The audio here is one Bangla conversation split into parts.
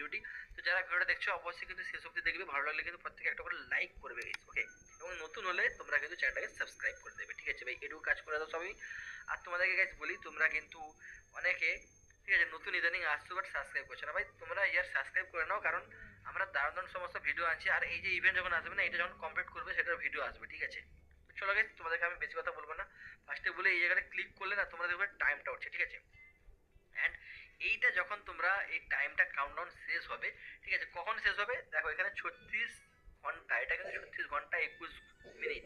ভিডিওটি। তো যারা ভিডিওটা দেখছো অবশ্যই কিন্তু শেষ অবধি দেখবে, ভালো লাগলে কিন্তু প্রত্যেকে একটা করে লাইক করবে গাইস, ওকে। এবং নতুন হলে তোমরা কিন্তু চ্যানেলটাকে সাবস্ক্রাইব করে দেবে, ঠিক আছে ভাই, এটুকু কাজ করে দাও সবই। আর তোমাদেরকে গাইস বলি, তোমরা কিন্তু অনেকে ঠিক আছে নতুন ইদানিং আসছো বাট সাবস্ক্রাইব করছো না, ভাই তোমরা ইয়ার সাবস্ক্রাইব করে নাও, কারণ আমরা দারুণ দারুণ সমস্ত ভিডিও আনছি। আর এই যে ইভেন্ট যখন আসবে না, এটা যখন কমপ্লিট করবে সেটার ভিডিও আসবে, ঠিক আছে। তো চলো গাইস, তোমাদেরকে আমি বেশি কথা বলবো না, ফার্স্টে বলে এই জায়গাটা ক্লিক করলে না তোমরা দেখবে টাইমটা উঠছে, ঠিক আছে। অ্যান্ড এইটা যখন তোমরা এই টাইমটা কাউন্টডাউন শেষ হবে, ঠিক আছে, কখন শেষ হবে দেখো এখানে 36 ঘন্টা, এটা কিন্তু 36 ঘন্টা 21 মিনিট,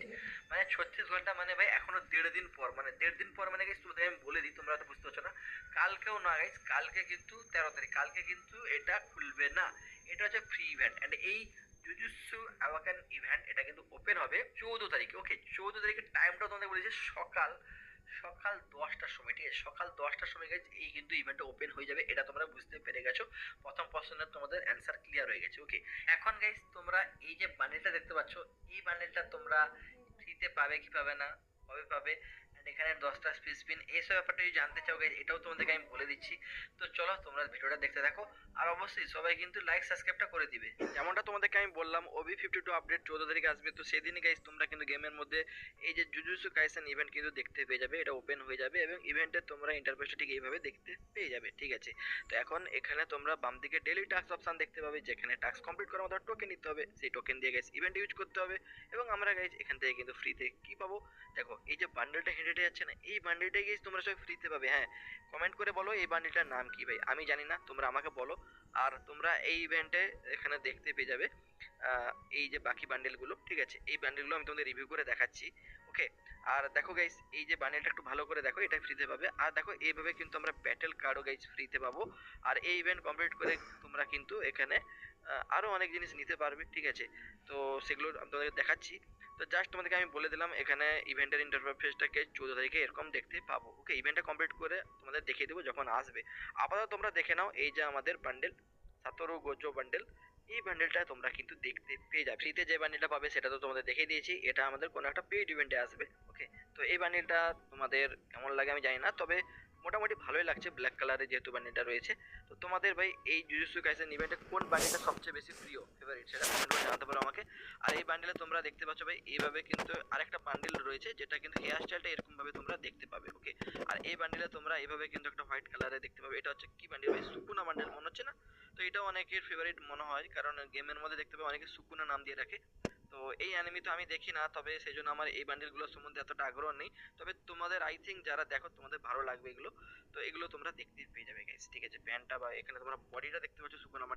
মানে 36 ঘন্টা মানে ভাই এখনো 1.5 দিন পর, মানে 1.5 দিন পর মানে গাইস তোমাদের আমি বলে দিই, তোমরা তো বুঝতে পারছো না। কালকেও না গাইস, কালকে কিন্তু 13 তারিখ, কালকে কিন্তু এটা খুলবে না, এটা হচ্ছে ফ্রি ইভেন্ট। অ্যান্ড এই জুজুৎসু আওয়াকান ইভেন্ট এটা কিন্তু ওপেন হবে 14 তারিখে, ওকে। 14 তারিখের টাইমটা তোমাদের বলেছে সকাল সকাল 10টার সময়, ঠিক আছে, সকাল 10টার সময় গাইজ এই কিন্তু ইভেন্টটা ওপেন হয়ে যাবে, এটা তোমরা বুঝতে পেরে গেছো। প্রথম প্রশ্নের তোমাদের অ্যান্সার ক্লিয়ার হয়ে গেছে, ওকে। এখন গাইজ তোমরা এই যে বান্ডেলটা দেখতে পাচ্ছ, এই বান্ডেলটা তোমরা ফ্রিতে পাবে কি পাবে না, কবে পাবে, and এখানে 10টা স্পিড স্পিন এইসব ব্যাপারটা যদি জানতে চাও গাইজ, এটাও তোমাদেরকে আমি বলে দিচ্ছি। তো চলো তোমরা ভিডিওটা দেখতে থাকো, আর অবশ্যই সবাই কিন্তু লাইক সাবস্ক্রাইবটা করে দিবে। যেমনটা তোমাদেরকে আমি বললাম OB52 আপডেট 14 তারিখে আসবে, তো সেদিনই গাইজ তোমরা কিন্তু গেমের মধ্যে এই যে জুজুৎসু কাইসেন ইভেন্ট কিন্তু দেখতে পেয়ে যাবে, এটা ওপেন হয়ে যাবে এবং ইভেন্টে তোমরা ইন্টারফেসটা ঠিক এইভাবে দেখতে পেয়ে যাবে, ঠিক আছে। তো এখন এখানে তোমরা বাম দিকে ডেইলি টাস্ক অপশন দেখতে পাবে, যেখানে টাস্ক কমপ্লিট করার মতো টোকেন নিতে হবে, সেই টোকেন দিয়ে গাইজ ইভেন্ট ইউজ করতে হবে। এবং আমরা গাইজ এখান থেকে কিন্তু ফ্রিতে কি পাবো, দেখো এই যে বান্ডেলটা হেঁটে যাচ্ছে না, এই বান্ডেলটাই গাইজ তোমরা সবাই ফ্রিতে পাবে। হ্যাঁ, কমেন্ট করে বলো এই বান্ডেলটার নাম কি ভাই, আমি জানি না, তোমরা আমাকে বলো। আর তোমরা এই ইভেন্টে এখানে দেখতে পেয়ে যাবে এই যে বাকি বান্ডেলগুলো, ঠিক আছে, এই বান্ডেলগুলো আমি তোমাদের রিভিউ করে দেখাচ্ছি, ওকে। আর দেখো গাইস এই যে বান্ডেলটা একটু ভালো করে দেখো, এটা ফ্রিতে পাবে। আর দেখো এইভাবে কিন্তু আমরা ব্যাটেল কার্ডও গাইস ফ্রিতে পাবো। আর এই ইভেন্ট কমপ্লিট করে তোমরা কিন্তু এখানে আরো অনেক জিনিস নিতে পারবে, ঠিক আছে। তো সেগুলো আমি তোমাদেরকে দেখাচ্ছি। তো জাস্ট তোমাদেরকে আমি বলে দিলাম এখানে ইভেন্টের ইন্টারফেসটাকে 14 তারিখে এরকম দেখতে পাবো, ওকে। ইভেন্টটা কমপ্লিট করে তোমাদের দেখিয়ে দেবো যখন আসবে। আপাতত তোমরা দেখে নাও এই যে আমাদের বান্ডেল সাতোরু গোজো বান্ডেল, এই বান্ডেলটা তোমরা কিন্তু দেখতে পেয়ে যাবে। ফ্রিতে যে বান্ডেলটা পাবে সেটা তো তোমাদের দেখিয়ে দিয়েছি, এটা আমাদের কোনো একটা পেইড ইভেন্টে আসবে, ওকে। তো এই বান্ডেলটা তোমাদের কেমন লাগে আমি জানি না, তবে মোটামুটি ভালোই লাগছে ব্ল্যাক কালারের যেহেতু বান্ডেলটা রয়েছে। তো তোমাদের ভাই এই জুজুৎসু কাইসেন ইভেন্টে কোন বান্ডেলটা সবচেয়ে বেশি প্রিয় ফেভারিট সেটা কমেন্ট করে জানাতে পারো আমাকে। আর এই বান্ডেলে তোমরা দেখতে পাচ্ছ ভাই এইভাবে কিন্তু আরেকটা বান্ডেল রয়েছে, যেটা কিন্তু হেয়ার স্টাইলটা এরকম ভাবে তোমরা দেখতে পাবে, ওকে। আর এই বান্ডেলে তোমরা এইভাবে কিন্তু একটা হোয়াইট কালারে দেখতে পাবে, এটা হচ্ছে কি বান্ডেল ভাই, সুকুনা বান্ডেল মনে হচ্ছে না? তো এটাও অনেকের ফেভারিট মনে হয়, কারণ গেমের মধ্যে দেখতে পাবে অনেকে সুকুনা নাম দিয়ে রাখে। তো এই অ্যানিমি তো আমি দেখি না, তবে সেই জন্য আমার এই বান্ডেলগুলোর সম্বন্ধে এতটা আগ্রহ নেই। তবে তোমাদের আই থিঙ্ক যারা দেখো তোমাদের ভালো লাগবে এগুলো। তো এগুলো তোমরা দেখতে পেয়ে যাবে গাইস, ঠিক আছে। প্যান্টটা বা এখানে তোমরা বডিটা দেখতে পাচ্ছ সুকুনা